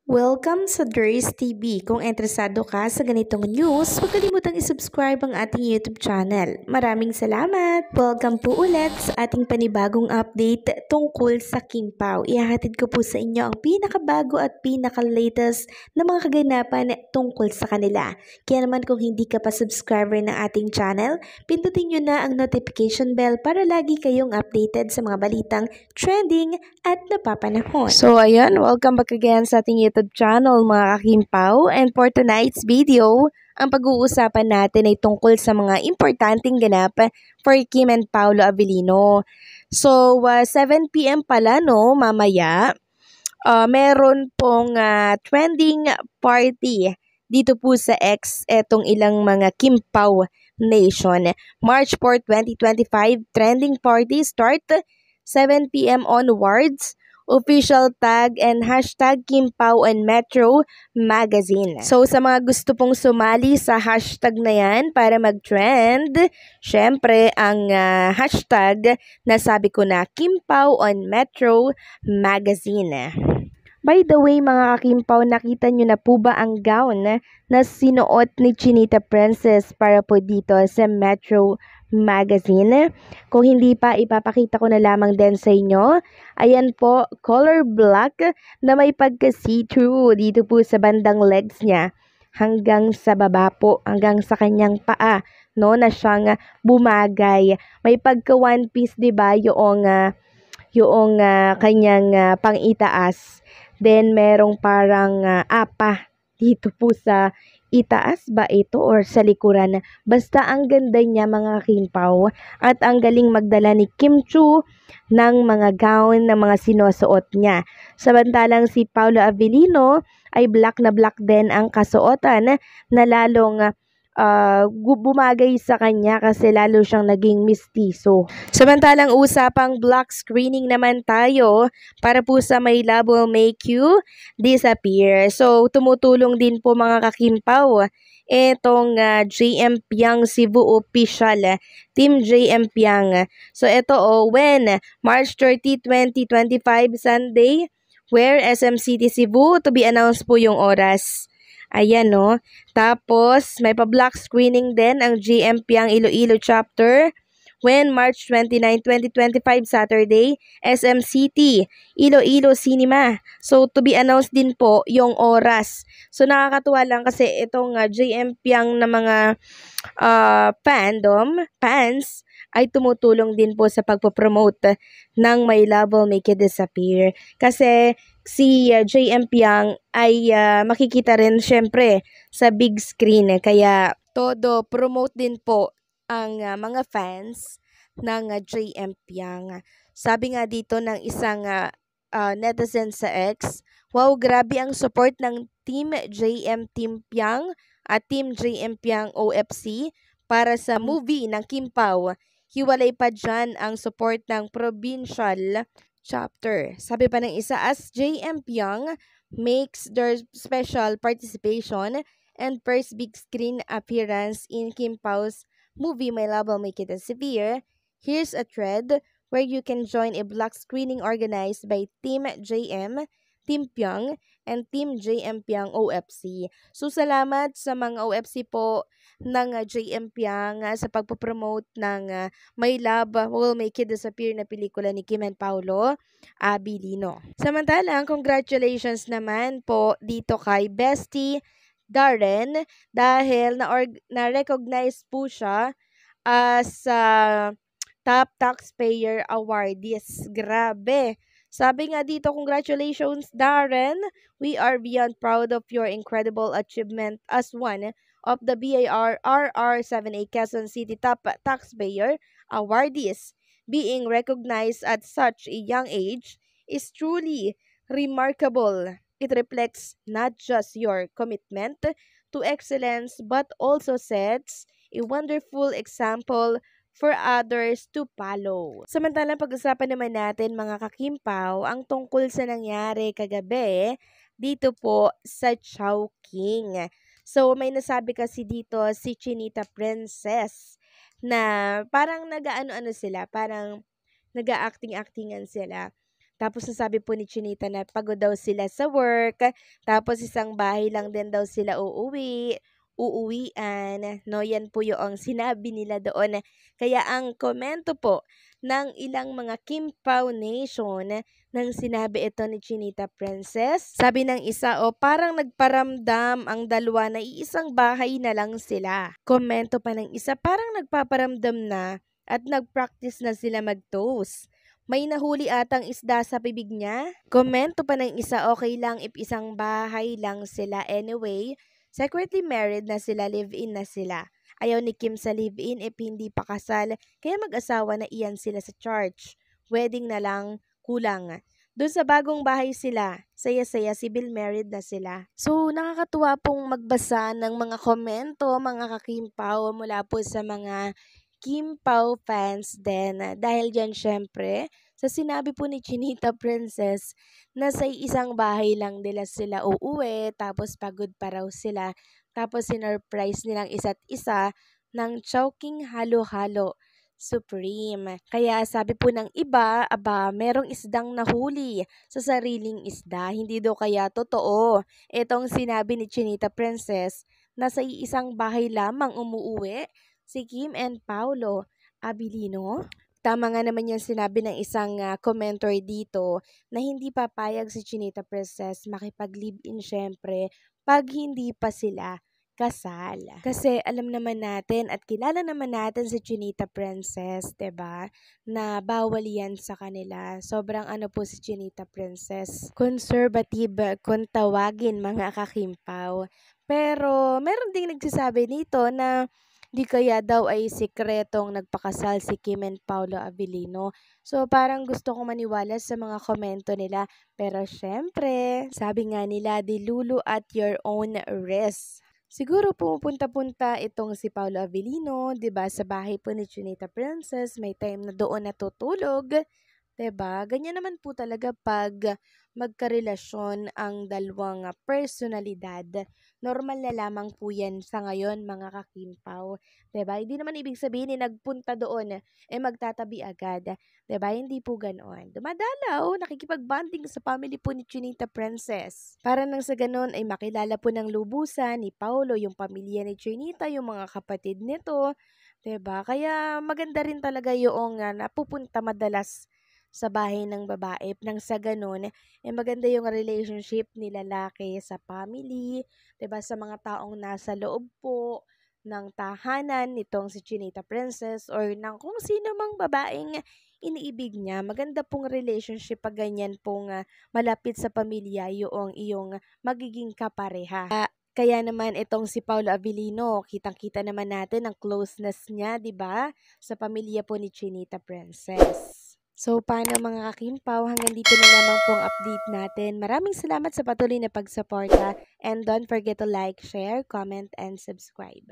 Welcome sa Durs TV. Kung interesado ka sa ganitong news, huwag kalimutang isubscribe ang ating YouTube channel. Maraming salamat! Welcome po ulit sa ating panibagong update tungkol sa King Pao. Ihahatid ko po sa inyo ang pinakabago at pinaka-latest na mga kaganapan tungkol sa kanila. Kaya naman kung hindi ka pa subscriber ng ating channel, pindutin nyo na ang notification bell para lagi kayong updated sa mga balitang trending at napapanahon. So ayan, welcome back again sa ating YouTube channel mga kakimpaw, and for tonight's video, ang pag-uusapan natin ay tungkol sa mga importanteng ganap for Kim and Paolo Avellino. So 7 PM pala mamaya, meron pong trending party dito po sa X, etong ilang mga Kimpaw Nation. March 4, 2025, trending party start 7 PM onwards. Official tag and hashtag Kimpaw and Metro Magazine. So sa mga gusto pong sumali sa hashtag na yan para mag-trend, syempre ang hashtag na sabi ko na Kimpaw on Metro Magazine. By the way mga kakimpaw, nakita nyo na po ba ang gown na sinuot ni Chinita Princess para po dito sa Metro Magazine? Kung hindi pa, ipapakita ko na lamang din sa inyo. Ayan po, color black na may pagka-see-through dito po sa bandang legs niya hanggang sa baba po, hanggang sa kanyang paa, no, na siyang bumagay. May pagka one piece, 'di ba, yung kanyang pang-itaas. Then merong parang apa dito po sa itaas ba ito or sa likuran. Basta ang ganda niya mga kimpaw, at ang galing magdala ni Kim Chu ng mga gown na mga sinusuot niya. Samantalang si Paolo Avellino ay black na black din ang kasuotan na lalong bumagay sa kanya kasi lalo siyang naging mistiso. Samantalang usapang black screening naman tayo para po sa My Love Will Make You Disappear. So tumutulong din po mga kakimpaw etong JM Piang Cebu Official, Team JM Piang. So ito when March 30, 2025 Sunday, where SM City Cebu, to be announced po yung oras. Ayan no. Tapos may pa-block screening din ang GM Piang Iloilo chapter when March 29, 2025 Saturday, SM City, Iloilo Cinema. So to be announced din po yung oras. So nakakatuwa lang kasi itong JM Piang na mga fans ay tumutulong din po sa pagpo-promote ng My Love Will Make You Disappear. Kasi si JM Piang ay makikita rin syempre sa big screen. Kaya todo promote din po ang mga fans ng JM Piang. Sabi nga dito ng isang netizen sa X, wow, grabe ang support ng Team JM Team Piang at Team JM Piang OFC para sa movie ng Kimpaw. Hiwalay pa dyan ang support ng provincial chapter. Sabi pa ng isa, as JM Piang makes their special participation and first big screen appearance in Kimpaw's movie My Love Will Make It Disappear, here's a thread where you can join a block screening organized by Team JM, Team Piang, and Team JM Piang OFC. So salamat sa mga OFC po ng JM Piang sa pagpopromote ng My Love Will Make It Disappear na pelikula ni Kim and Paolo Avellino. Samantalang, congratulations naman po dito kay Bestie Darren dahil na-recognize po siya as top taxpayer awardees. Grabe! Sabi nga dito, congratulations Darren! We are beyond proud of your incredible achievement as one of the BIR RR7A Quezon City top taxpayer awardees. Being recognized at such a young age is truly remarkable. It reflects not just your commitment to excellence but also sets a wonderful example for others to follow. Samantalang pag-usapan naman natin mga kakimpaw ang tungkol sa nangyari kagabi dito po sa Chowking. So may nasabi kasi dito si Chinita Princess na parang nag-ano-ano sila, parang nag-acting-actingan sila. Tapos nasabi po ni Chinita na pagod daw sila sa work, tapos isang bahay lang din daw sila uuwian, no? Yan po yung sinabi nila doon. Kaya ang komento po ng ilang mga Kim Pao Nation nang sinabi ito ni Chinita Princess, sabi ng isa, parang nagparamdam ang dalawa na iisang bahay na lang sila. Komento pa ng isa, parang nagpaparamdam na at nag-practice na sila mag-toast. May nahuli atang isda sa bibig niya? Komento pa ng isa, okay lang if isang bahay lang sila. Anyway, secretly married na sila, live-in na sila. Ayaw ni Kim sa live-in if hindi pa kasal, kaya mag-asawa na iyan sila sa church. Wedding na lang, kulang. Doon sa bagong bahay sila, saya-saya, civil married na sila. So, nakakatuwa pong magbasa ng mga komento, mga kakimpaw mula po sa mga Kim Pao fans din. Dahil dyan syempre, sa sinabi po ni Chinita Princess na sa isang bahay lang nila sila uuwi, tapos pagod pa raw sila, tapos sinurprise nilang isa't isa ng Chowking halo-halo supreme. Kaya sabi po ng iba, merong isdang nahuli sa sariling isda. Hindi daw kaya totoo. Itong sinabi ni Chinita Princess na sa isang bahay lamang umuuwi si Kim and Paulo Abilino. Tama nga naman yung sinabi ng isang commenter dito na hindi papayag si Chinita Princess makipag-live-in syempre pag hindi pa sila kasal. Kasi alam naman natin at kilala naman natin si Chinita Princess, 'di ba? Na bawal 'yan sa kanila. Sobrang po si Chinita Princess. Conservative kung tawagin mga kakimpaw. Pero meron ding nagsasabi nito na di kaya daw ay sikretong nagpakasal si Kim and Paulo Abilino. So parang gusto kong maniwala sa mga komento nila. Pero syempre, sabi nga nila, dilulu at your own risk. Siguro pumupunta-punta itong si Paulo Abilino, 'di ba, sa bahay po ni Chinita Princess, may time na doon natutulog. 'Di ba? Ganyan naman po talaga pag magkarelasyon ang dalawang personalidad. Normal na lamang po yan sa ngayon mga kakimpaw. 'Di ba? Hindi naman ibig sabihin nagpunta doon magtatabi agad. 'Di ba? Hindi po ganoon. Dumadalaw, nakikipag-bonding sa family po ni Chinita Princess. Para nang sa ganoon ay makilala po ng lubusan ni Paulo yung pamilya ni Chinita, yung mga kapatid nito. 'Di ba? Kaya maganda rin talaga yung napupunta madalas sa bahay ng babae nang sa gano'n, maganda yung relationship ni lalaki sa family, 'di ba, sa mga taong nasa loob po ng tahanan nitong si Chinita Princess or ng kung sino mang babaeng iniibig niya. Maganda pong relationship pag ganyan pong malapit sa pamilya yung iyong magiging kapareha. Kaya naman itong si Paulo Abilino, kitang-kita naman natin ang closeness niya, 'di ba, sa pamilya po ni Chinita Princess. So, paano mga kakimpaw, hanggang dito na lamang pong update natin. Maraming salamat sa patuloy na pagsuporta and don't forget to like, share, comment, and subscribe.